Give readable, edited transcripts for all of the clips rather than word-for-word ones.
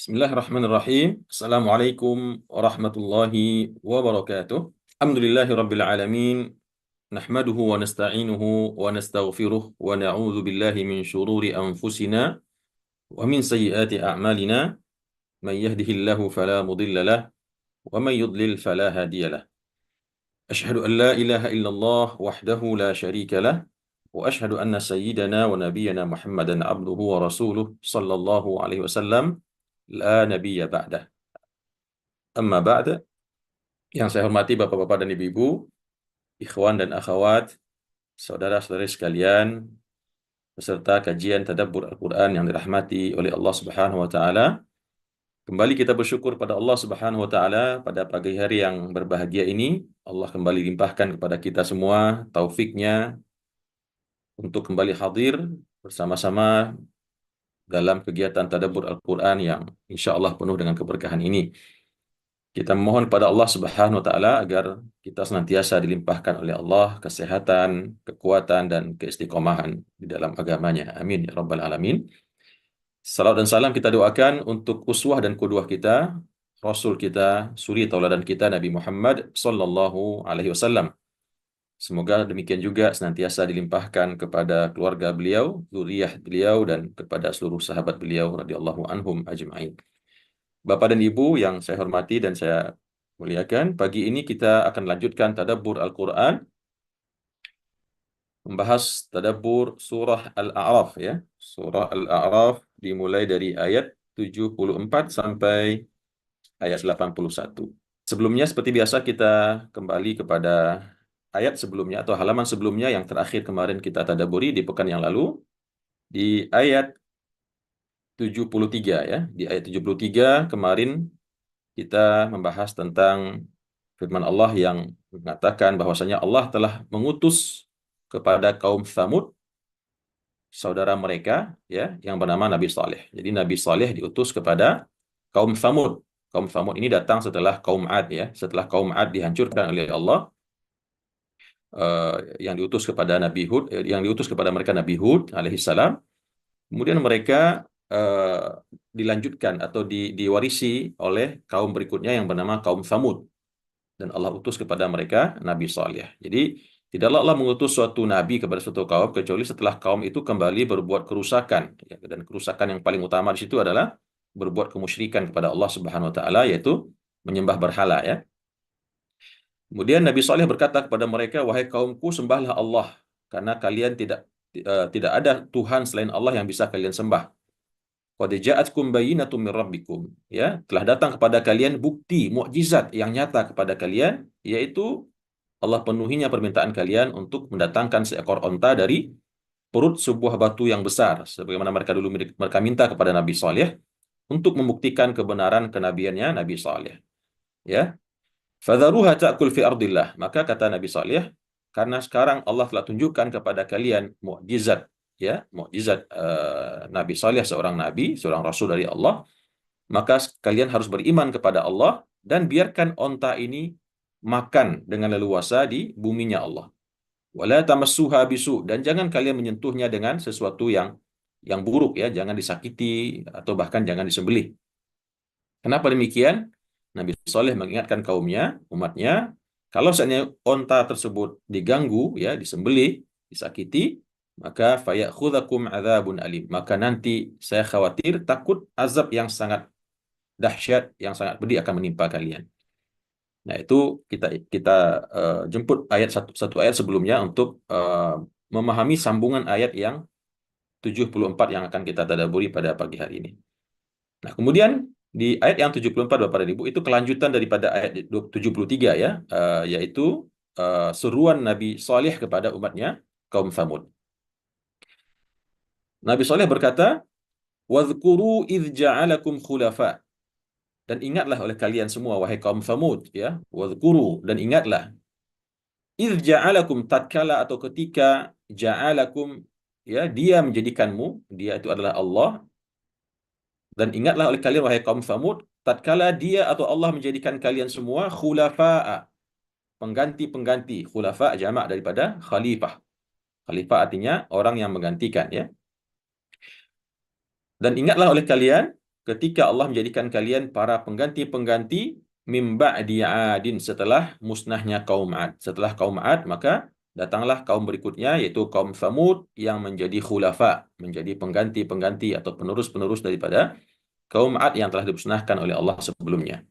Bismillahirrahmanirrahim. Assalamualaikum warahmatullahi wabarakatuh. Alhamdulillahi rabbil alamin. Nahmaduhu wa nasta'inuhu wa nastaghfiruh wa na'udzu billahi min syururi anfusina wa min sayyiati a'malina. Man yahdihillahu fala mudilla lah wa man yudlil fala hadiya lah. Asyhadu an la ilaha illallah wahdahu la syarika lah wa asyhadu anna sayyidana wa nabiyyana Muhammadan abduhu wa rasuluh sallallahu alaihi wasallam la nabiyya ba'dah. Amma ba'da. Yang saya hormati Bapak-bapak dan Ibu-ibu, ikhwan dan akhwat, saudara-saudari sekalian, peserta kajian tadabbur Al-Quran yang dirahmati oleh Allah Subhanahu wa taala. Kembali kita bersyukur pada Allah Subhanahu wa taala pada pagi hari yang berbahagia ini. Allah kembali limpahkan kepada kita semua taufiknya untuk kembali hadir bersama-sama dalam kegiatan tadabbur Al-Quran yang insya Allah penuh dengan keberkahan ini. Kita memohon kepada Allah Subhanahu wa taala agar kita senantiasa dilimpahkan oleh Allah kesehatan, kekuatan dan keistiqomahan di dalam agamanya. Amin ya rabbal alamin. Salam dan salam kita doakan untuk uswah dan qudwah kita, Rasul kita, suri tauladan kita Nabi Muhammad sallallahu alaihi wasallam. Semoga demikian juga senantiasa dilimpahkan kepada keluarga beliau, zuriyah beliau dan kepada seluruh sahabat beliau radhiyallahu anhum ajma'in. Bapak dan Ibu yang saya hormati dan saya muliakan, pagi ini kita akan lanjutkan tadabbur Al-Quran, membahas tadabbur surah Al-A'raf ya. Surah Al-A'raf dimulai dari ayat 74 sampai ayat 81. Sebelumnya seperti biasa kita kembali kepada ayat sebelumnya atau halaman sebelumnya yang terakhir kemarin kita tadabburi di pekan yang lalu, di ayat 73 ya. Di ayat 73 kemarin kita membahas tentang firman Allah yang mengatakan bahwasanya Allah telah mengutus kepada kaum Tsamud saudara mereka ya yang bernama Nabi Saleh. Jadi Nabi Saleh diutus kepada kaum Tsamud. Kaum Tsamud ini datang setelah kaum Ad ya. Setelah kaum Ad dihancurkan oleh Allah, yang diutus kepada Nabi Hud, yang diutus kepada mereka Nabi Hud alaihissalam. Kemudian mereka dilanjutkan atau diwarisi oleh kaum berikutnya yang bernama kaum Tsamud. Dan Allah utus kepada mereka Nabi Saleh. Jadi tidaklah Allah mengutus suatu nabi kepada suatu kaum kecuali setelah kaum itu kembali berbuat kerusakan. Dan kerusakan yang paling utama di situ adalah berbuat kemusyrikan kepada Allah Subhanahu wa taala, yaitu menyembah berhala ya. Kemudian Nabi Saleh berkata kepada mereka, wahai kaumku, sembahlah Allah karena kalian tidak ada Tuhan selain Allah yang bisa kalian sembah. Qad ja'atkum bayyinatun min rabbikum, ya, telah datang kepada kalian bukti mukjizat yang nyata kepada kalian, yaitu Allah penuhinya permintaan kalian untuk mendatangkan seekor onta dari perut sebuah batu yang besar, sebagaimana mereka minta kepada Nabi Saleh untuk membuktikan kebenaran kenabiannya Nabi Saleh. Ya, fadharuha ta'kul fi ardillah. Maka kata Nabi Saleh, karena sekarang Allah telah tunjukkan kepada kalian mukjizat, ya, mukjizat Nabi Saleh, seorang nabi, seorang rasul dari Allah, maka kalian harus beriman kepada Allah dan biarkan onta ini makan dengan leluasa di buminya Allah. Wala tamassuha bisu, dan jangan kalian menyentuhnya dengan sesuatu yang buruk ya, jangan disakiti atau bahkan jangan disembelih. Kenapa demikian? Nabi Saleh mengingatkan kaumnya, umatnya, kalau seandainya onta tersebut diganggu ya, disembelih, disakiti, maka fayakhudzakum adzabun alim. Maka nanti saya khawatir, takut azab yang sangat dahsyat, yang sangat pedih akan menimpa kalian. Nah, itu kita jemput ayat satu ayat sebelumnya untuk memahami sambungan ayat yang 74 yang akan kita tadabburi pada pagi hari ini. Nah, kemudian di ayat yang 74 Bapak dan Ibu itu kelanjutan daripada ayat 73 ya, yaitu seruan Nabi Saleh kepada umatnya kaum Tsamud. Nabi Saleh berkata, "Wadhkuru idz ja'alakum khulafa." Dan ingatlah oleh kalian semua wahai kaum Tsamud ya, wadhkuru, dan ingatlah, idz ja'alakum, tatkala atau ketika, ja'alakum ya, dia menjadikanmu, dia itu adalah Allah. Dan ingatlah oleh kalian wahai kaum Tsamud, tatkala dia atau Allah menjadikan kalian semua khulafa'a, pengganti-pengganti. Khulafa' jamak daripada khalifah. Khalifah artinya orang yang menggantikan ya. Dan ingatlah oleh kalian ketika Allah menjadikan kalian para pengganti-pengganti mim ba'di 'adin, setelah musnahnya kaum 'Ad. Setelah kaum 'Ad, maka datanglah kaum berikutnya, yaitu kaum Tsamud yang menjadi khulafa, menjadi pengganti-pengganti atau penerus-penerus daripada kaum 'Ad yang telah dimusnahkan oleh Allah sebelumnya.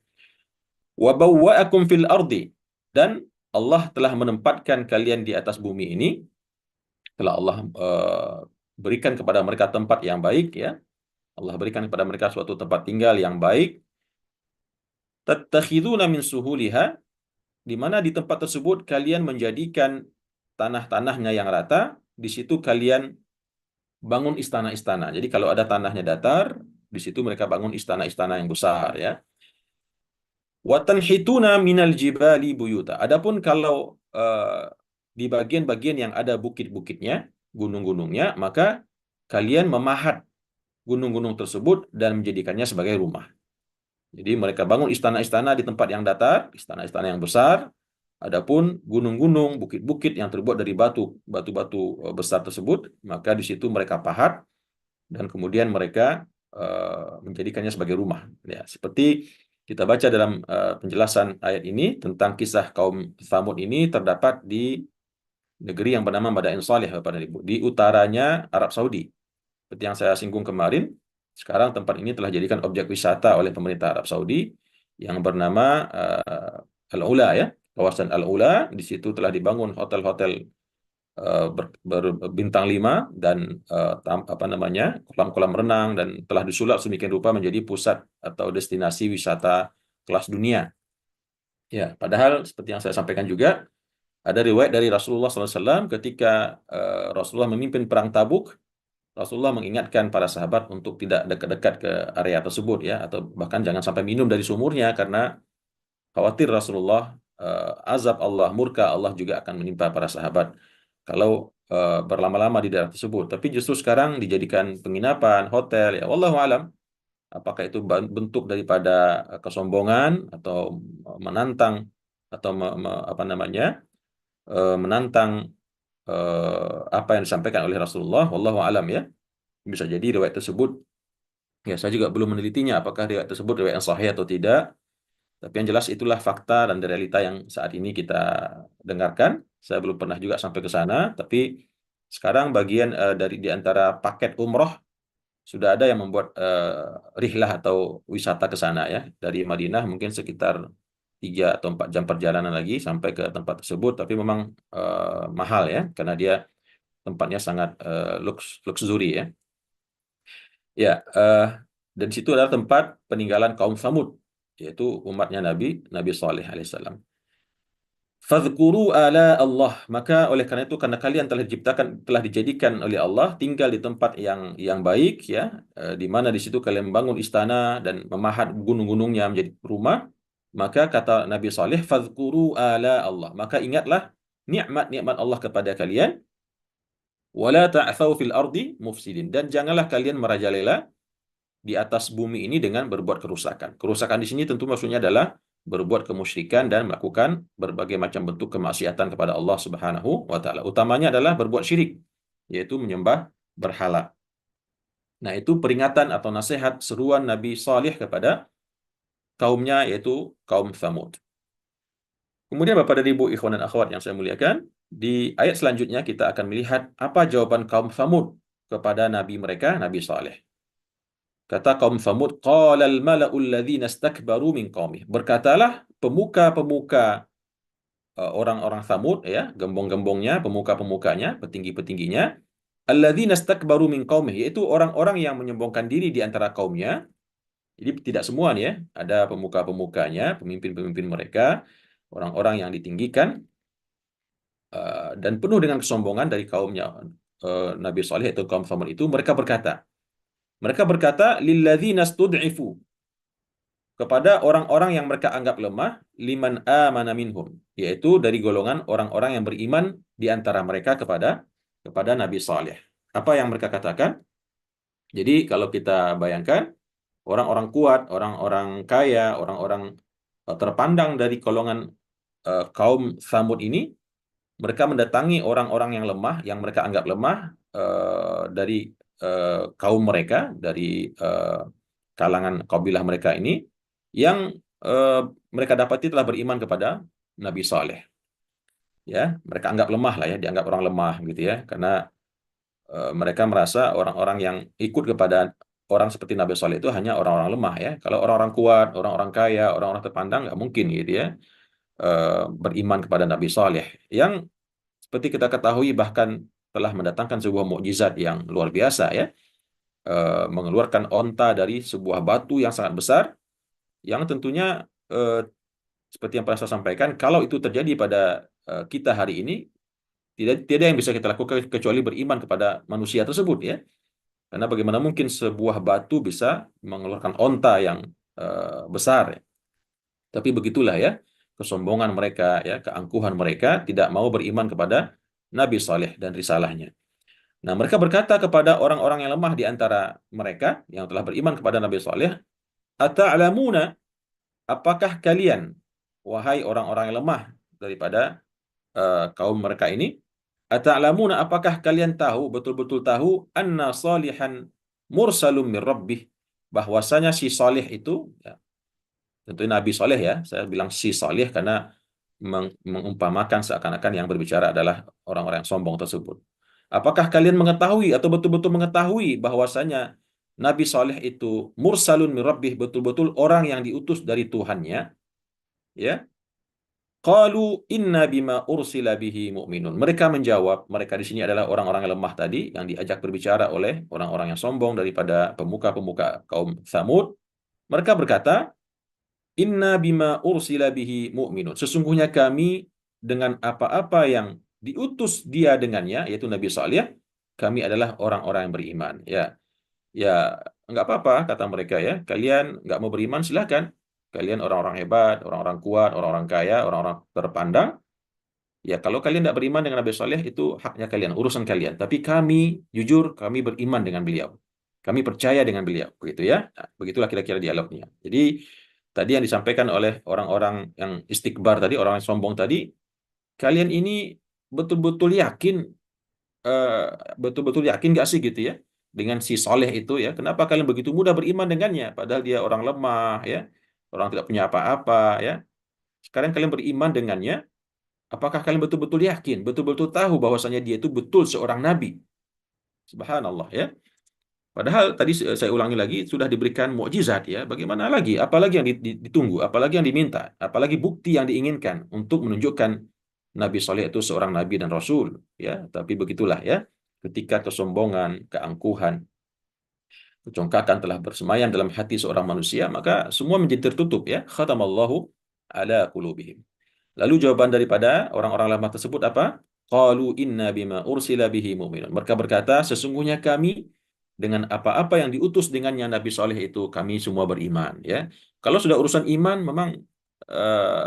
Wa bawwa'akum fil ardi, dan Allah telah menempatkan kalian di atas bumi ini, telah Allah berikan kepada mereka tempat yang baik, ya. Allah berikan kepada mereka suatu tempat tinggal yang baik. Tattakhiduna min suhuliha, di mana di tempat tersebut kalian menjadikan tanah-tanahnya yang rata, di situ kalian bangun istana-istana. Jadi kalau ada tanahnya datar, di situ mereka bangun istana-istana yang besar, ya. Wa tanhituna minal jibali buyuta. Adapun kalau di bagian-bagian yang ada bukit-bukitnya, gunung-gunungnya, maka kalian memahat gunung-gunung tersebut dan menjadikannya sebagai rumah. Jadi mereka bangun istana-istana di tempat yang datar, istana-istana yang besar. Adapun gunung-gunung, bukit-bukit yang terbuat dari batu-batu besar tersebut, maka di situ mereka pahat dan kemudian mereka menjadikannya sebagai rumah. Ya, seperti kita baca dalam penjelasan ayat ini tentang kisah kaum Tsamud ini, terdapat di negeri yang bernama Madain Saleh, Bapak dan Ibu, di utaranya Arab Saudi. Seperti yang saya singgung kemarin, sekarang tempat ini telah dijadikan objek wisata oleh pemerintah Arab Saudi yang bernama Al-Ula, ya. Kawasan Al-Ula, di situ telah dibangun hotel-hotel berbintang 5 dan kolam-kolam renang, dan telah disulap sedemikian rupa menjadi pusat atau destinasi wisata kelas dunia. Ya, padahal seperti yang saya sampaikan juga, ada riwayat dari Rasulullah SAW ketika Rasulullah memimpin perang Tabuk, Rasulullah mengingatkan para sahabat untuk tidak dekat-dekat ke area tersebut, ya, atau bahkan jangan sampai minum dari sumurnya karena khawatir Rasulullah azab Allah, murka Allah juga akan menimpa para sahabat kalau berlama-lama di daerah tersebut. Tapi justru sekarang dijadikan penginapan, hotel, ya, wallahu alam. Apakah itu bentuk daripada kesombongan atau menantang atau menantang apa yang disampaikan oleh Rasulullah, wallahu alam, ya. Bisa jadi riwayat tersebut, ya, saya juga belum menelitinya apakah riwayat tersebut riwayat yang sahih atau tidak. Tapi yang jelas itulah fakta dan realita yang saat ini kita dengarkan. Saya belum pernah juga sampai ke sana, tapi sekarang bagian dari di antara paket umroh sudah ada yang membuat rihlah atau wisata ke sana, ya. Dari Madinah mungkin sekitar 3 atau 4 jam perjalanan lagi sampai ke tempat tersebut, tapi memang mahal, ya, karena dia tempatnya sangat luxury, ya. Ya, dan situ adalah tempat peninggalan kaum Samud, yaitu umatnya Nabi Saleh alaihissalam. Fadhkuru ala Allah, maka oleh karena itu, karena kalian telah diciptakan, telah dijadikan oleh Allah tinggal di tempat yang baik, ya, di mana di situ kalian membangun istana dan memahat gunung-gunungnya menjadi rumah, maka kata Nabi Saleh, fadhkuru ala Allah, maka ingatlah nikmat-nikmat Allah kepada kalian, wala ta'thaw fil ardi mufsidin, dan janganlah kalian merajalela di atas bumi ini dengan berbuat kerusakan. Kerusakan di sini tentu maksudnya adalah berbuat kemusyrikan dan melakukan berbagai macam bentuk kemaksiatan kepada Allah Subhanahu wa taala. Utamanya adalah berbuat syirik, yaitu menyembah berhala. Nah, itu peringatan atau nasihat seruan Nabi Saleh kepada kaumnya, yaitu kaum Tsamud. Kemudian Bapak dan Ibu, ikhwan dan akhwat yang saya muliakan, di ayat selanjutnya kita akan melihat apa jawaban kaum Tsamud kepada nabi mereka, Nabi Saleh. Kata kaum Tsamud, qalal mala'ul ladzina istakbaru min qaumih. Berkatalah pemuka-pemuka orang-orang Tsamud, ya, gembong-gembongnya, pemuka-pemukanya, petinggi-petingginya, alladzina istakbaru min qaumih, yaitu orang-orang yang menyombongkan diri di antara kaumnya. Jadi tidak semua nih, ya, ada pemuka-pemukanya, pemimpin-pemimpin mereka, orang-orang yang ditinggikan dan penuh dengan kesombongan dari kaumnya Nabi Saleh, yaitu kaum Tsamud itu. Mereka berkata lilladzina stud'ifu, kepada orang-orang yang mereka anggap lemah, liman amana minhum, yaitu dari golongan orang-orang yang beriman di antara mereka kepada Nabi Saleh. Apa yang mereka katakan? Jadi kalau kita bayangkan, orang-orang kuat, orang-orang kaya, orang-orang terpandang dari golongan kaum Tsamud ini, mereka mendatangi orang-orang yang lemah, yang mereka anggap lemah dari kaum mereka, dari kalangan kabilah mereka ini yang eh, mereka dapati telah beriman kepada Nabi Saleh. Ya, mereka anggap lemah lah ya, dianggap orang lemah gitu ya, karena mereka merasa orang-orang yang ikut kepada orang seperti Nabi Saleh itu hanya orang-orang lemah ya. Kalau orang-orang kuat, orang-orang kaya, orang-orang terpandang nggak mungkin gitu ya beriman kepada Nabi Saleh yang seperti kita ketahui bahkan telah mendatangkan sebuah mukjizat yang luar biasa ya, mengeluarkan onta dari sebuah batu yang sangat besar yang tentunya seperti yang pernah saya sampaikan, kalau itu terjadi pada kita hari ini, tidak yang bisa kita lakukan kecuali beriman kepada manusia tersebut ya. Karena bagaimana mungkin sebuah batu bisa mengeluarkan onta yang besar ya. Tapi begitulah ya, kesombongan mereka ya, keangkuhan mereka tidak mau beriman kepada Nabi Saleh dan risalahnya. Nah, mereka berkata kepada orang-orang yang lemah di antara mereka yang telah beriman kepada Nabi Saleh, "Ata'lamuna, apakah kalian, wahai orang-orang yang lemah daripada kaum mereka ini, ata'lamuna, apakah kalian tahu, betul-betul tahu, anna salihan mursalum min rabbih, bahwasanya si Saleh itu, ya, tentunya Nabi Saleh ya, saya bilang si Saleh karena mengumpamakan seakan-akan yang berbicara adalah orang-orang yang sombong tersebut. Apakah kalian mengetahui atau betul-betul mengetahui bahwasanya Nabi Saleh itu mursalun min rabbih, betul-betul orang yang diutus dari Tuhannya, ya? Qalu inna bima ursila bihi mu'minun. Mereka menjawab, mereka di sini adalah orang-orang yang lemah tadi yang diajak berbicara oleh orang-orang yang sombong daripada pemuka-pemuka kaum Tsamud. Mereka berkata, inna bima ursila bihi mu'minun. Sesungguhnya kami dengan apa-apa yang diutus dia dengannya, yaitu Nabi Saleh, kami adalah orang-orang yang beriman. Ya, ya nggak apa-apa kata mereka ya. Kalian nggak mau beriman silakan. Kalian orang-orang hebat, orang-orang kuat, orang-orang kaya, orang-orang terpandang. Ya, kalau kalian tidak beriman dengan Nabi Saleh itu haknya kalian, urusan kalian. Tapi kami, jujur, kami beriman dengan beliau. Kami percaya dengan beliau, begitu ya. Nah, begitulah kira-kira dialognya. Jadi tadi yang disampaikan oleh orang-orang yang istikbar tadi, orang yang sombong tadi, kalian ini betul-betul yakin, eh, betul-betul yakin nggak sih gitu ya, dengan si Saleh itu ya? Kenapa kalian begitu mudah beriman dengannya? Padahal dia orang lemah ya, orang tidak punya apa-apa ya. Sekarang kalian beriman dengannya. Apakah kalian betul-betul yakin, betul-betul tahu bahwasanya dia itu betul seorang nabi? Subhanallah ya. Padahal tadi saya ulangi lagi sudah diberikan mukjizat ya. Bagaimana lagi? Apalagi yang ditunggu, apalagi yang diminta, apalagi bukti yang diinginkan untuk menunjukkan Nabi Saleh itu seorang nabi dan rasul ya. Tapi begitulah ya. Ketika kesombongan, keangkuhan, kecongkakan telah bersemayam dalam hati seorang manusia, maka semua menjadi tertutup ya. Khatamallahu ala qulubihim. Lalu jawaban daripada orang-orang lemah tersebut apa? Qalu inna bima ursila bihi mu'minun. Mereka berkata, sesungguhnya kami dengan apa-apa yang diutus dengannya Nabi Saleh itu kami semua beriman ya. Kalau sudah urusan iman memang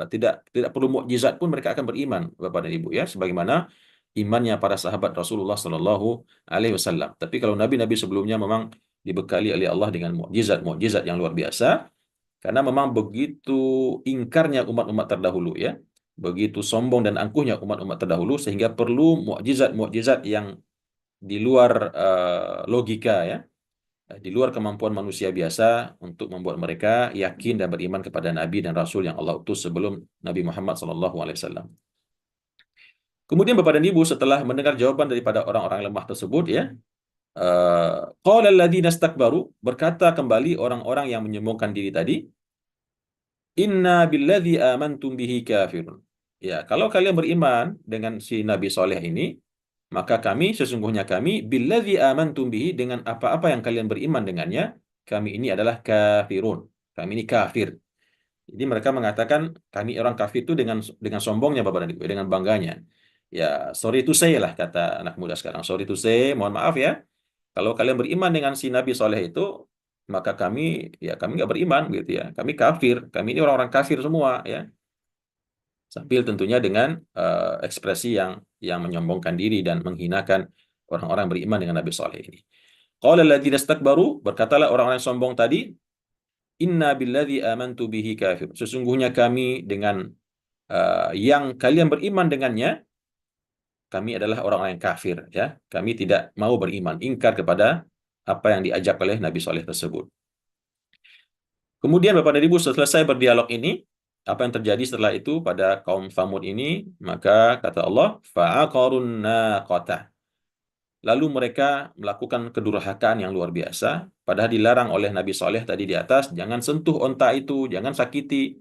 tidak perlu mukjizat pun mereka akan beriman Bapak dan Ibu ya, sebagaimana imannya para sahabat Rasulullah Shallallahu alaihi wasallam. Tapi kalau nabi-nabi sebelumnya memang dibekali oleh Allah dengan mukjizat-mukjizat yang luar biasa karena memang begitu ingkarnya umat-umat terdahulu ya. Begitu sombong dan angkuhnya umat-umat terdahulu sehingga perlu mukjizat-mukjizat yang di luar logika ya, di luar kemampuan manusia biasa untuk membuat mereka yakin dan beriman kepada Nabi dan Rasul yang Allah utus sebelum Nabi Muhammad SAW. Kemudian Bapak dan Ibu setelah mendengar jawaban daripada orang-orang lemah tersebut ya, qala alladziina istakbaru, berkata kembali orang-orang yang menyombongkan diri tadi, inna billadzi amantum bihi kafirun. Ya, kalau kalian beriman dengan si Nabi Soleh ini, maka kami, sesungguhnya kami, billadzi amantum bihi, dengan apa-apa yang kalian beriman dengannya, kami ini adalah kafirun. Kami ini kafir. Jadi mereka mengatakan kami orang kafir itu dengan sombongnya Bapak dan Ibu, dengan bangganya. Ya, sorry to say lah kata anak muda sekarang. Sorry to say, mohon maaf ya. Kalau kalian beriman dengan si Nabi Soleh itu, maka kami ya kami nggak beriman gitu ya. Kami kafir. Kami ini orang-orang kafir semua ya. Sambil tentunya dengan ekspresi yang menyombongkan diri dan menghinakan orang-orang beriman dengan Nabi Soleh ini. Qala alladziina istakbaru, berkatalah orang-orang yang sombong tadi, inna billadzi amantu bihi kafir. Sesungguhnya kami dengan yang kalian beriman dengannya, kami adalah orang-orang yang kafir ya. Kami tidak mau beriman, ingkar kepada apa yang diajak oleh Nabi Soleh tersebut. Kemudian Bapak dan Ibu selesai berdialog ini, apa yang terjadi setelah itu pada kaum Tsamud ini? Maka kata Allah, fa'aqarun naqata. Lalu mereka melakukan kedurhakaan yang luar biasa, padahal dilarang oleh Nabi Saleh tadi di atas, jangan sentuh onta itu, jangan sakiti.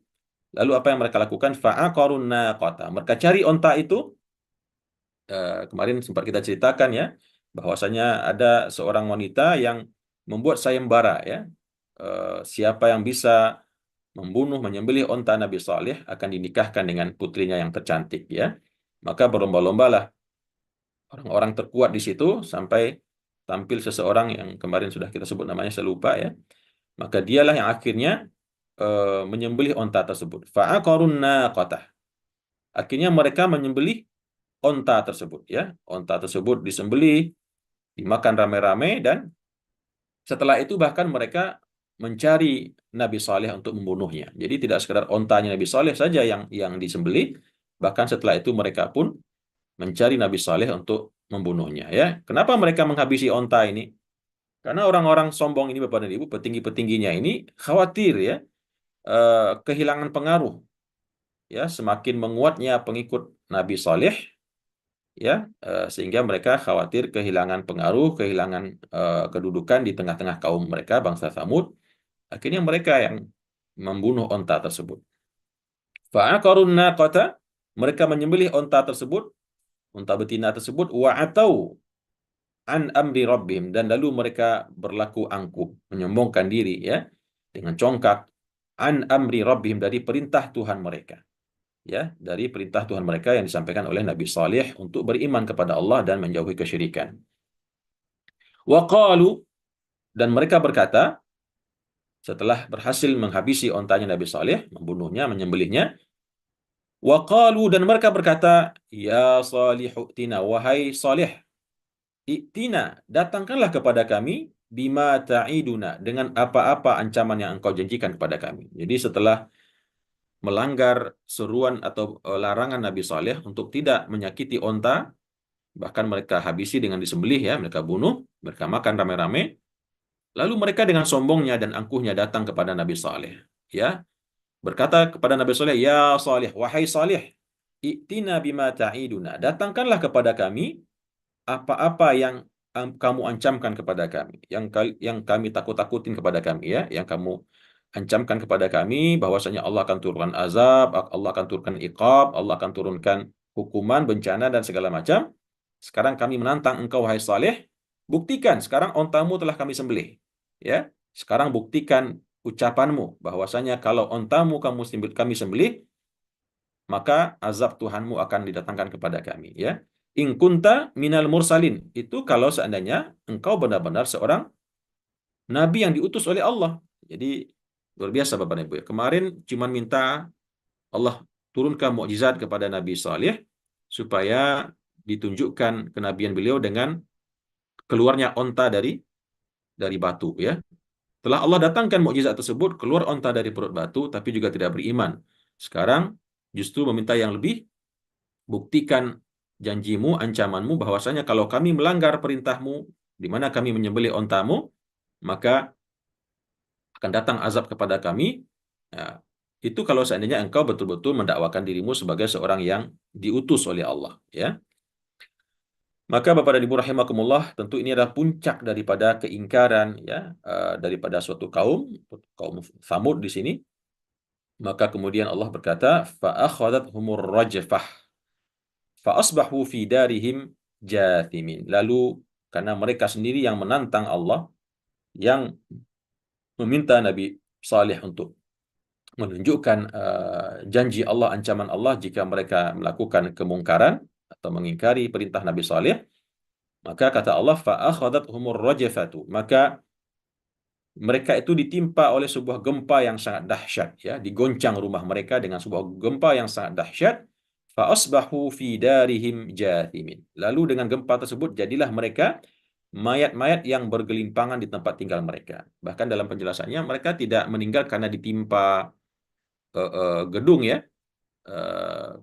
Lalu apa yang mereka lakukan? Fa'aqarun naqata. Mereka cari onta itu, kemarin sempat kita ceritakan ya, bahwasanya ada seorang wanita yang membuat sayembara ya. Siapa yang bisa membunuh, menyembelih onta Nabi Saleh akan dinikahkan dengan putrinya yang tercantik ya. Maka berlomba-lombalah orang-orang terkuat di situ sampai tampil seseorang yang kemarin sudah kita sebut namanya, saya lupa ya. Maka dialah yang akhirnya menyembelih onta tersebut. Fa'aqarun naqatah. Akhirnya mereka menyembelih onta tersebut ya. Onta tersebut disembelih, dimakan rame-rame, dan setelah itu bahkan mereka mencari Nabi Saleh untuk membunuhnya. Jadi tidak sekedar ontanya Nabi Saleh saja yang disembelih, bahkan setelah itu mereka pun mencari Nabi Saleh untuk membunuhnya ya. Kenapa mereka menghabisi onta ini? Karena orang-orang sombong ini Bapak dan Ibu, petinggi-petingginya ini khawatir ya, kehilangan pengaruh ya, semakin menguatnya pengikut Nabi Saleh ya, sehingga mereka khawatir kehilangan pengaruh, kehilangan kedudukan di tengah-tengah kaum mereka, bangsa Tsamud. Akhirnya mereka yang membunuh onta tersebut. Fa'aqarun naqata, mereka menyembelih onta tersebut, unta betina tersebut, wa'atau an amri rabbihim, dan lalu mereka berlaku angkuh, menyombongkan diri ya, dengan congkak, an amri rabbihim, dari perintah Tuhan mereka. Ya, dari perintah Tuhan mereka yang disampaikan oleh Nabi Saleh untuk beriman kepada Allah dan menjauhi kesyirikan. Waqalu, dan mereka berkata, setelah berhasil menghabisi ontanya Nabi Saleh, membunuhnya, menyembelihnya, waqalu, dan mereka berkata, ya Salihu tina, wahai Saleh, I'tina, datangkanlah kepada kami, bima ta'iduna, dengan apa-apa ancaman yang engkau janjikan kepada kami. Jadi setelah melanggar seruan atau larangan Nabi Saleh untuk tidak menyakiti onta, bahkan mereka habisi dengan disembelih ya, mereka bunuh, mereka makan rame-rame, lalu mereka dengan sombongnya dan angkuhnya datang kepada Nabi Saleh. Ya, berkata kepada Nabi Saleh, ya Saleh, wahai Saleh, i'tina bima ta'iduna, datangkanlah kepada kami apa-apa yang kamu ancamkan kepada kami, yang kami takut-takutin kepada kami ya, yang kamu ancamkan kepada kami bahwasanya Allah akan turunkan azab, Allah akan turunkan iqab, Allah akan turunkan hukuman, bencana dan segala macam. Sekarang kami menantang engkau wahai Saleh, buktikan sekarang ontamu telah kami sembelih. Ya, sekarang buktikan ucapanmu bahwasanya kalau ontamu kami sembelih, maka azab Tuhanmu akan didatangkan kepada kami ya. In kunta minal mursalin, itu kalau seandainya engkau benar-benar seorang nabi yang diutus oleh Allah. Jadi luar biasa Bapak dan Ibu ya. Kemarin cuma minta Allah turunkan mukjizat kepada Nabi Saleh supaya ditunjukkan kenabian beliau dengan keluarnya onta dari batu ya. Telah Allah datangkan mukjizat tersebut, keluar onta dari perut batu, tapi juga tidak beriman. Sekarang justru meminta yang lebih, buktikan janjimu, ancamanmu, bahwasanya kalau kami melanggar perintahmu, di mana kami menyembelih ontamu, maka akan datang azab kepada kami. Ya, itu kalau seandainya engkau betul-betul mendakwakan dirimu sebagai seorang yang diutus oleh Allah. Ya. Maka Bapak dan Ibu rahimakumullah, tentu ini adalah puncak daripada keingkaran ya, daripada suatu kaum Tsamud di sini. Maka kemudian Allah berkata, fa akhadhathumur rajfah fa asbahu fi darihim jathimin. Lalu karena mereka sendiri yang menantang Allah, yang meminta Nabi Saleh untuk menunjukkan janji Allah, ancaman Allah jika mereka melakukan kemungkaran atau mengingkari perintah Nabi Saleh, maka kata Allah, fa akhadhathumur rajfatu, maka mereka itu ditimpa oleh sebuah gempa yang sangat dahsyat ya, digoncang rumah mereka dengan sebuah gempa yang sangat dahsyat. Fa asbahu fi darihim jathimin. Lalu dengan gempa tersebut jadilah mereka mayat-mayat yang bergelimpangan di tempat tinggal mereka. Bahkan dalam penjelasannya mereka tidak meninggal karena ditimpa gedung ya, uh,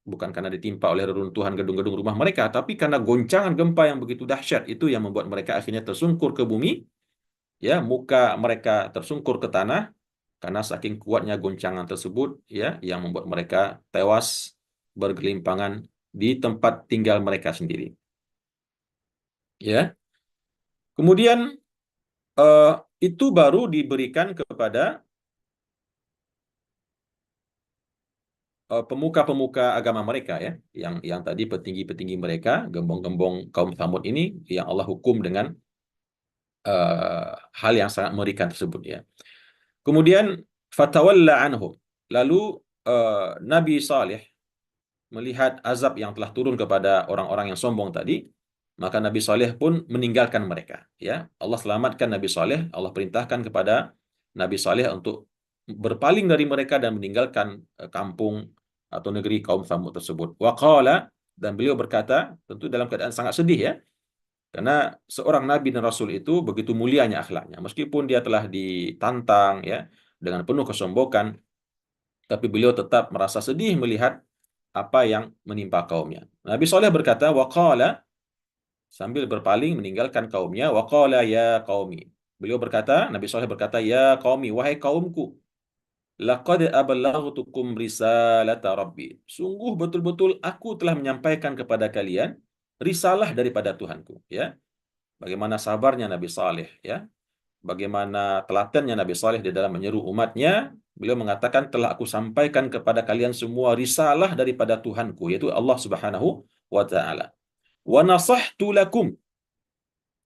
bukan karena ditimpa oleh reruntuhan gedung-gedung rumah mereka, tapi karena goncangan gempa yang begitu dahsyat itu yang membuat mereka akhirnya tersungkur ke bumi, ya, muka mereka tersungkur ke tanah, karena saking kuatnya goncangan tersebut ya yang membuat mereka tewas bergelimpangan di tempat tinggal mereka sendiri. Ya. Kemudian eh, itu baru diberikan kepada pemuka-pemuka agama mereka ya, yang tadi petinggi-petinggi mereka, gembong-gembong kaum Tsamud ini yang Allah hukum dengan hal yang sangat mengerikan tersebut ya. Kemudian fatawalla anhum. Lalu Nabi Saleh melihat azab yang telah turun kepada orang-orang yang sombong tadi, maka Nabi Saleh pun meninggalkan mereka. Ya, Allah selamatkan Nabi Saleh. Allah perintahkan kepada Nabi Saleh untuk berpaling dari mereka dan meninggalkan kampung atau negeri kaum Tsamud tersebut. Waqala, dan beliau berkata, tentu dalam keadaan sangat sedih ya, karena seorang Nabi dan Rasul itu begitu mulianya akhlaknya. Meskipun dia telah ditantang ya dengan penuh kesombongan, tapi beliau tetap merasa sedih melihat apa yang menimpa kaumnya. Nabi Soleh berkata, waqala, sambil berpaling meninggalkan kaumnya, waqala ya qaumi. Beliau berkata, Nabi Soleh berkata, ya qaumi, wahai kaumku, laqad ablaghtukum risalata rabbi. Sungguh betul-betul aku telah menyampaikan kepada kalian risalah daripada Tuhanku. Ya, bagaimana sabarnya Nabi Saleh, ya, bagaimana telatennya Nabi Saleh di dalam menyeru umatnya. Beliau mengatakan, telah aku sampaikan kepada kalian semua risalah daripada Tuhanku, yaitu Allah Subhanahu wa Ta'ala. Wa nasahtu lakum,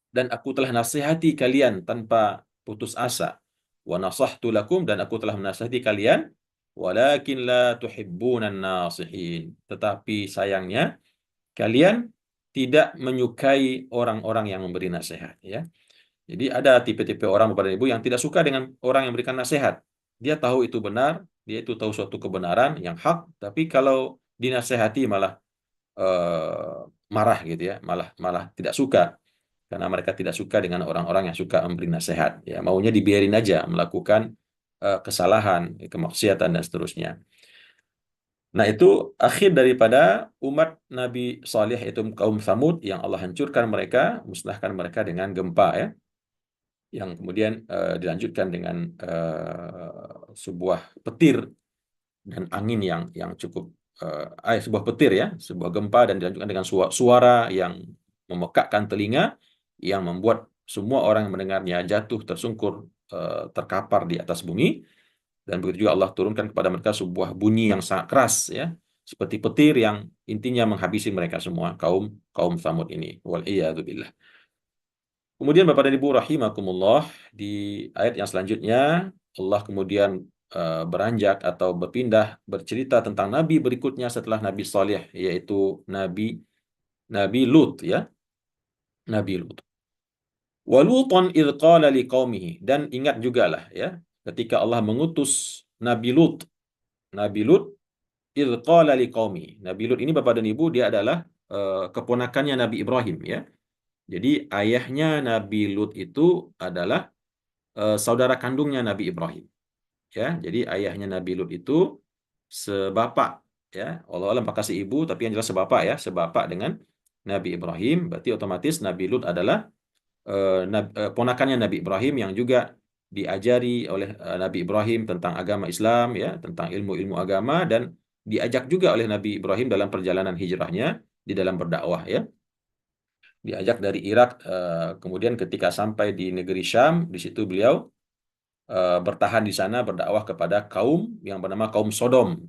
dan aku telah nasihati kalian tanpa putus asa. Wa nasahtu lakum, dan aku telah menasihati kalian, walakin la tuhibbunan nasihin. Tetapi sayangnya kalian tidak menyukai orang-orang yang memberi nasihat, ya. Jadi ada tipe-tipe orang Bapak dan Ibu yang tidak suka dengan orang yang memberikan nasihat. Dia tahu itu benar, dia itu tahu suatu kebenaran yang hak, tapi kalau dinasehati malah eh, marah gitu ya, malah malah tidak suka, karena mereka tidak suka dengan orang-orang yang suka memberi nasihat. Ya, maunya dibiarin aja melakukan kesalahan, kemaksiatan dan seterusnya. Nah, itu akhir daripada umat Nabi Saleh, itu kaum Tsamud, yang Allah hancurkan mereka, musnahkan mereka dengan gempa ya, yang kemudian dilanjutkan dengan sebuah petir dan angin yang cukup sebuah petir ya, sebuah gempa, dan dilanjutkan dengan suara yang memekakkan telinga, yang membuat semua orang yang mendengarnya jatuh tersungkur, terkapar di atas bumi. Dan begitu juga Allah turunkan kepada mereka sebuah bunyi yang sangat keras ya, seperti petir yang intinya menghabisi mereka semua, kaum kaum Tsamud ini. Wal billah. Kemudian Bapak dan Ibu rahimakumullah, di ayat yang selanjutnya Allah kemudian beranjak atau berpindah bercerita tentang nabi berikutnya setelah Nabi Saleh, yaitu Nabi Nabi Lut ya, Nabi Lut. Wa Lutan idz qala liqaumihi, dan ingat jugalah ya ketika Allah mengutus Nabi Lut. Nabi Lut idz qala liqaumihi. Nabi Lut ini Bapak dan Ibu dia adalah keponakannya Nabi Ibrahim ya. Jadi ayahnya Nabi Lut itu adalah saudara kandungnya Nabi Ibrahim. Ya, jadi ayahnya Nabi Lut itu sebapak ya. Allah alam apakah si ibu, tapi yang jelas sebapak ya, sebapak dengan Nabi Ibrahim. Berarti otomatis Nabi Lut adalah ponakannya Nabi Ibrahim, yang juga diajari oleh Nabi Ibrahim tentang agama Islam ya, tentang ilmu-ilmu agama, dan diajak juga oleh Nabi Ibrahim dalam perjalanan hijrahnya di dalam berdakwah ya. Diajak dari Irak, kemudian ketika sampai di negeri Syam, di situ beliau bertahan di sana berdakwah kepada kaum yang bernama kaum Sodom.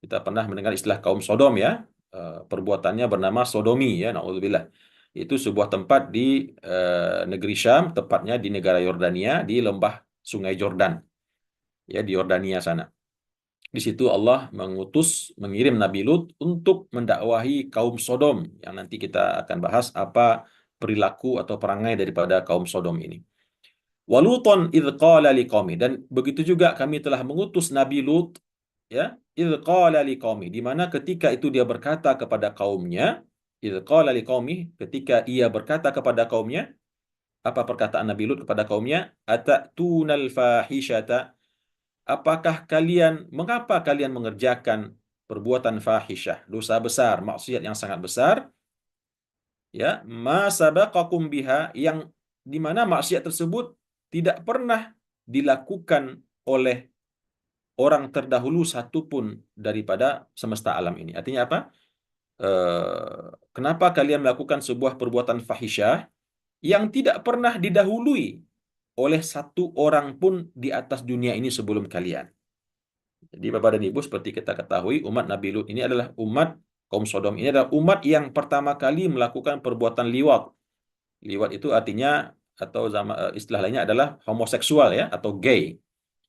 Kita pernah mendengar istilah kaum Sodom ya. Perbuatannya bernama sodomi ya, naudzubillah. Itu sebuah tempat di negeri Syam, tepatnya di negara Yordania, di lembah Sungai Jordan. Ya, di Yordania sana. Di situ Allah mengirim Nabi Lut untuk mendakwahi kaum Sodom, yang nanti kita akan bahas apa perilaku atau perangai daripada kaum Sodom ini. Waluton idh qala liqaumi, dan begitu juga kami telah mengutus Nabi Lut ya, idh qala liqaumi, di mana ketika itu dia berkata kepada kaumnya, idh qala liqaumi, ketika ia berkata kepada kaumnya. Apa perkataan Nabi Lut kepada kaumnya? Atatunal fahishata, mengapa kalian mengerjakan perbuatan fahisyah, dosa besar, maksiat yang sangat besar ya, ma sabaqakum biha, yang di mana maksiat tersebut tidak pernah dilakukan oleh orang terdahulu satupun daripada semesta alam ini. Artinya apa? Kenapa kalian melakukan sebuah perbuatan fahisyah yang tidak pernah didahului oleh satu orang pun di atas dunia ini sebelum kalian? Jadi Bapak dan Ibu, seperti kita ketahui, umat Nabi Lut ini adalah umat kaum Sodom, ini adalah umat yang pertama kali melakukan perbuatan liwat. Liwat itu artinya atau istilah lainnya adalah homoseksual ya atau gay,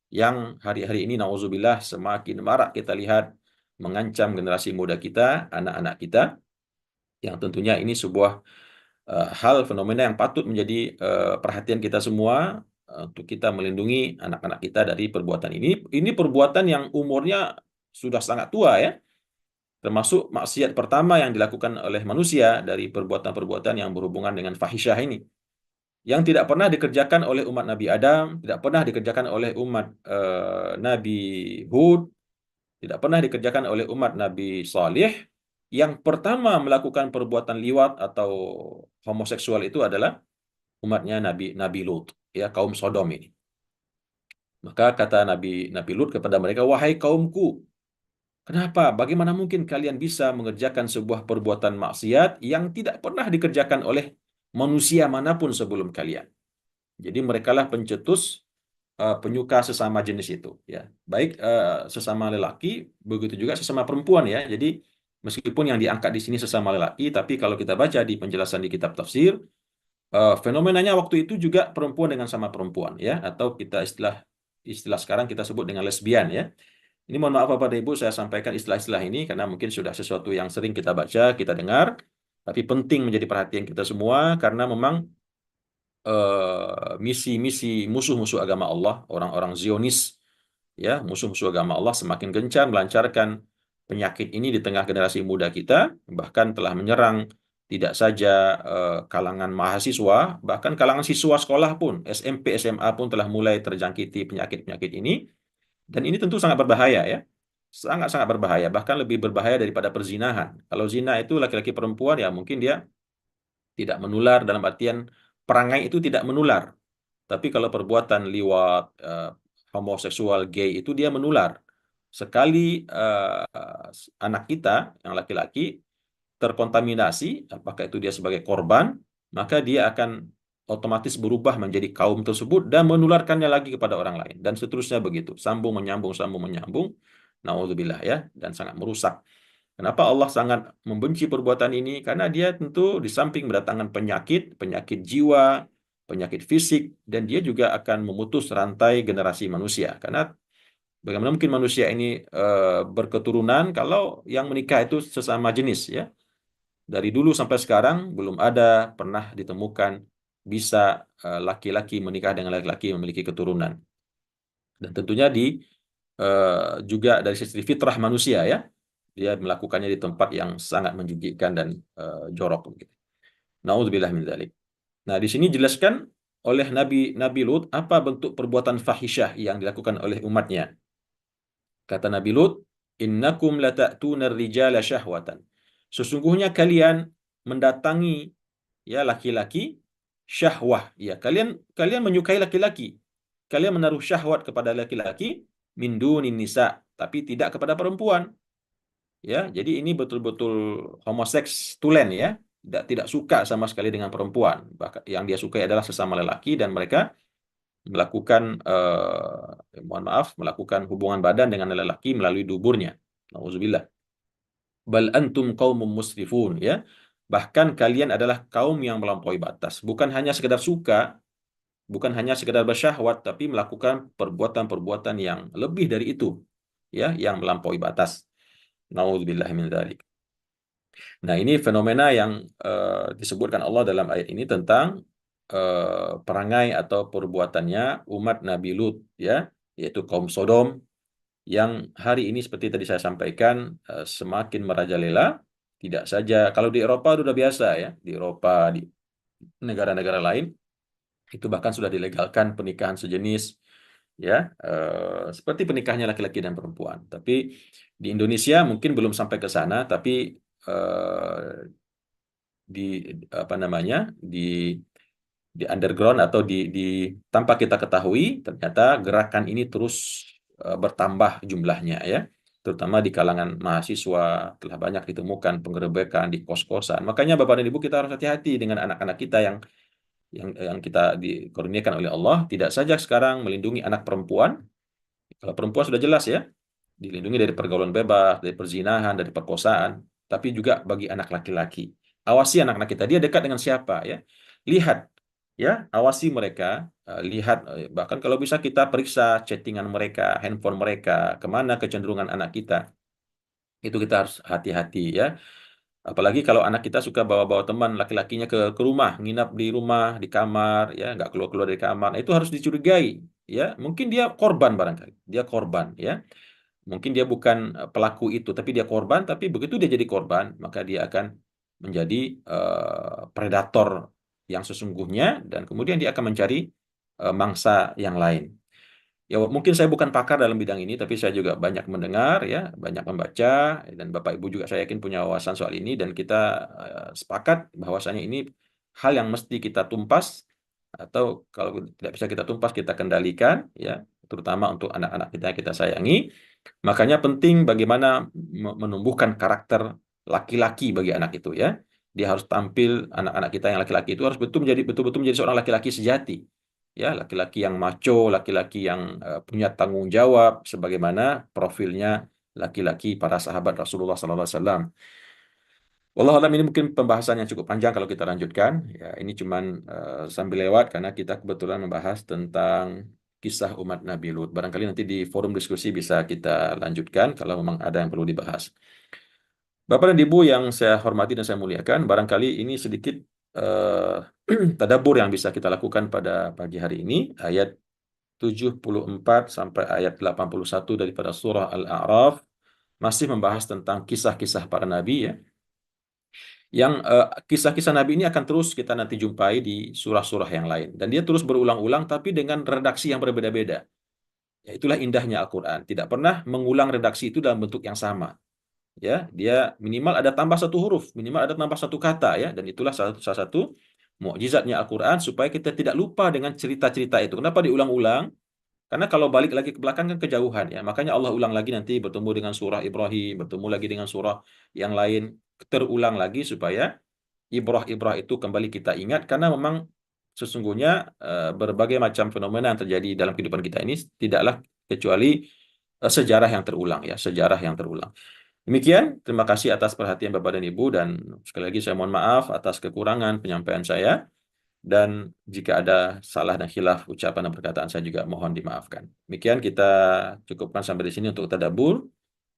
yang hari-hari ini nauzubillah semakin marak kita lihat mengancam generasi muda kita, anak-anak kita, yang tentunya ini sebuah hal fenomena yang patut menjadi perhatian kita semua untuk kita melindungi anak-anak kita dari perbuatan ini. Ini perbuatan yang umurnya sudah sangat tua ya, termasuk maksiat pertama yang dilakukan oleh manusia dari perbuatan-perbuatan yang berhubungan dengan fahisyah ini. Yang tidak pernah dikerjakan oleh umat Nabi Adam, tidak pernah dikerjakan oleh umat Nabi Hud, tidak pernah dikerjakan oleh umat Nabi Saleh. Yang pertama melakukan perbuatan liwat atau homoseksual itu adalah umatnya Nabi Lut, ya kaum Sodom ini. Maka kata Nabi Lut kepada mereka, wahai kaumku, kenapa? Bagaimana mungkin kalian bisa mengerjakan sebuah perbuatan maksiat yang tidak pernah dikerjakan oleh manusia manapun sebelum kalian? Jadi merekalah pencetus penyuka sesama jenis itu, ya. Baik sesama lelaki, begitu juga sesama perempuan ya. Jadi meskipun yang diangkat di sini sesama lelaki, tapi kalau kita baca di penjelasan di kitab tafsir, fenomenanya waktu itu juga perempuan dengan sama perempuan ya, atau kita istilah sekarang kita sebut dengan lesbian ya. Ini mohon maaf Bapak dan Ibu saya sampaikan istilah-istilah ini karena mungkin sudah sesuatu yang sering kita baca, kita dengar, tapi penting menjadi perhatian kita semua karena memang misi-misi musuh-musuh agama Allah, orang-orang Zionis, ya, musuh-musuh agama Allah semakin gencar melancarkan penyakit ini di tengah generasi muda kita, bahkan telah menyerang tidak saja kalangan mahasiswa, bahkan kalangan siswa sekolah pun, SMP, SMA pun telah mulai terjangkiti penyakit-penyakit ini, dan ini tentu sangat berbahaya ya. Sangat-sangat berbahaya, bahkan lebih berbahaya daripada perzinahan. Kalau zina itu laki-laki perempuan ya mungkin dia tidak menular dalam artian perangai itu tidak menular. Tapi kalau perbuatan liwat, homoseksual, gay itu dia menular. Sekali anak kita yang laki-laki terkontaminasi, apakah itu dia sebagai korban, maka dia akan otomatis berubah menjadi kaum tersebut dan menularkannya lagi kepada orang lain. Dan seterusnya begitu. Sambung menyambung, sambung menyambung. Na'udzubillah ya. Dan sangat merusak. Kenapa Allah sangat membenci perbuatan ini? Karena dia tentu di samping mendatangkan penyakit, penyakit jiwa, penyakit fisik, dan dia juga akan memutus rantai generasi manusia. Karena bagaimana mungkin manusia ini berketurunan kalau yang menikah itu sesama jenis ya? Dari dulu sampai sekarang belum ada pernah ditemukan bisa laki-laki menikah dengan laki-laki memiliki keturunan. Dan tentunya juga dari sisi fitrah manusia ya, dia melakukannya di tempat yang sangat menjijikkan dan jorok begitu. Nauzubillah min dzalik. Nah, di sini jelaskan oleh Nabi Lut apa bentuk perbuatan fahisyah yang dilakukan oleh umatnya. Kata Nabi Lut, "Innakum lata'tuna ar-rijala syahwatan." Sesungguhnya kalian mendatangi ya laki-laki syahwah. Ya, kalian menyukai laki-laki. Kalian menaruh syahwat kepada laki-laki min dunin nisa, tapi tidak kepada perempuan. Ya, jadi ini betul-betul homoseks tulen ya. Tidak suka sama sekali dengan perempuan. Bahkan yang dia sukai adalah sesama lelaki dan mereka melakukan mohon maaf, melakukan hubungan badan dengan lelaki melalui duburnya. Nauzubillah. Bal antum qaumun musrifun ya. Bahkan kalian adalah kaum yang melampaui batas. Bukan hanya sekedar suka, bukan hanya sekedar bersyahwat, tapi melakukan perbuatan-perbuatan yang lebih dari itu, ya, yang melampaui batas. Nauzubillah min dzalik. Nah, ini fenomena yang disebutkan Allah dalam ayat ini tentang perangai atau perbuatannya umat Nabi Lut, ya, yaitu kaum Sodom yang hari ini seperti tadi saya sampaikan semakin merajalela. Tidak saja kalau di Eropa sudah biasa ya, di Eropa, di negara-negara lain itu bahkan sudah dilegalkan pernikahan sejenis ya, seperti pernikahannya laki-laki dan perempuan. Tapi di Indonesia mungkin belum sampai ke sana, tapi di apa namanya di di underground atau tanpa kita ketahui, ternyata gerakan ini terus bertambah jumlahnya ya. Terutama di kalangan mahasiswa telah banyak ditemukan penggerebekan di kos-kosan. Makanya Bapak dan Ibu kita harus hati-hati dengan anak-anak kita yang kita dikurniakan oleh Allah. Tidak saja sekarang melindungi anak perempuan. Kalau perempuan sudah jelas ya, dilindungi dari pergaulan bebas, dari perzinahan, dari perkosaan, tapi juga bagi anak laki-laki. Awasi anak-anak kita, dia dekat dengan siapa ya. Lihat ya, awasi mereka, lihat bahkan kalau bisa kita periksa chattingan mereka, handphone mereka, kemana kecenderungan anak kita. Itu kita harus hati-hati ya. Apalagi kalau anak kita suka bawa-bawa teman laki-lakinya ke rumah, nginap di rumah, di kamar, ya nggak keluar-keluar dari kamar. Nah, itu harus dicurigai, ya. Mungkin dia korban barangkali, dia korban, ya. Mungkin dia bukan pelaku itu, tapi dia korban. Tapi begitu dia jadi korban, maka dia akan menjadi predator yang sesungguhnya, dan kemudian dia akan mencari mangsa yang lain. Ya, mungkin saya bukan pakar dalam bidang ini, tapi saya juga banyak mendengar, ya, banyak membaca, dan Bapak Ibu juga saya yakin punya wawasan soal ini, dan kita sepakat bahwasanya ini hal yang mesti kita tumpas, atau kalau tidak bisa kita tumpas, kita kendalikan, ya, terutama untuk anak-anak kita yang kita sayangi. Makanya penting bagaimana menumbuhkan karakter laki-laki bagi anak itu, ya. Dia harus tampil, anak-anak kita yang laki-laki itu harus betul-betul menjadi seorang laki-laki sejati. Ya, laki-laki yang macho, laki-laki yang punya tanggung jawab sebagaimana profilnya laki-laki para sahabat Rasulullah SAW. Wallahu alam, ini mungkin pembahasan yang cukup panjang kalau kita lanjutkan. Ya, ini cuman sambil lewat karena kita kebetulan membahas tentang kisah umat Nabi Lut. Barangkali nanti di forum diskusi bisa kita lanjutkan kalau memang ada yang perlu dibahas. Bapak dan Ibu yang saya hormati dan saya muliakan, barangkali ini sedikit tadabbur yang bisa kita lakukan pada pagi hari ini, ayat 74 sampai ayat 81 daripada surah Al-A'raf masih membahas tentang kisah-kisah para nabi ya. Yang kisah-kisah nabi ini akan terus kita nanti jumpai di surah-surah yang lain, dan dia terus berulang-ulang tapi dengan redaksi yang berbeda-beda. Ya, itulah indahnya Al-Qur'an. Tidak pernah mengulang redaksi itu dalam bentuk yang sama. Ya, dia minimal ada tambah satu huruf, minimal ada tambah satu kata ya, dan itulah salah satu mukjizatnya Al-Qur'an supaya kita tidak lupa dengan cerita-cerita itu. Kenapa diulang-ulang? Karena kalau balik lagi ke belakang kan kejauhan ya. Makanya Allah ulang lagi nanti bertemu dengan surah Ibrahim, bertemu lagi dengan surah yang lain, terulang lagi supaya ibrah-ibrah itu kembali kita ingat, karena memang sesungguhnya berbagai macam fenomena yang terjadi dalam kehidupan kita ini tidaklah kecuali sejarah yang terulang ya, sejarah yang terulang. Demikian, terima kasih atas perhatian Bapak dan Ibu, dan sekali lagi saya mohon maaf atas kekurangan penyampaian saya, dan jika ada salah dan khilaf ucapan dan perkataan saya juga mohon dimaafkan. Demikian kita cukupkan sampai di sini untuk tadabbur.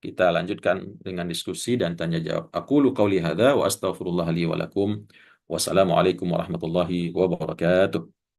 Kita lanjutkan dengan diskusi dan tanya jawab. Aqulu qauli hadza wa astaghfirullah li wa lakum. Wassalamualaikum warahmatullahi wabarakatuh.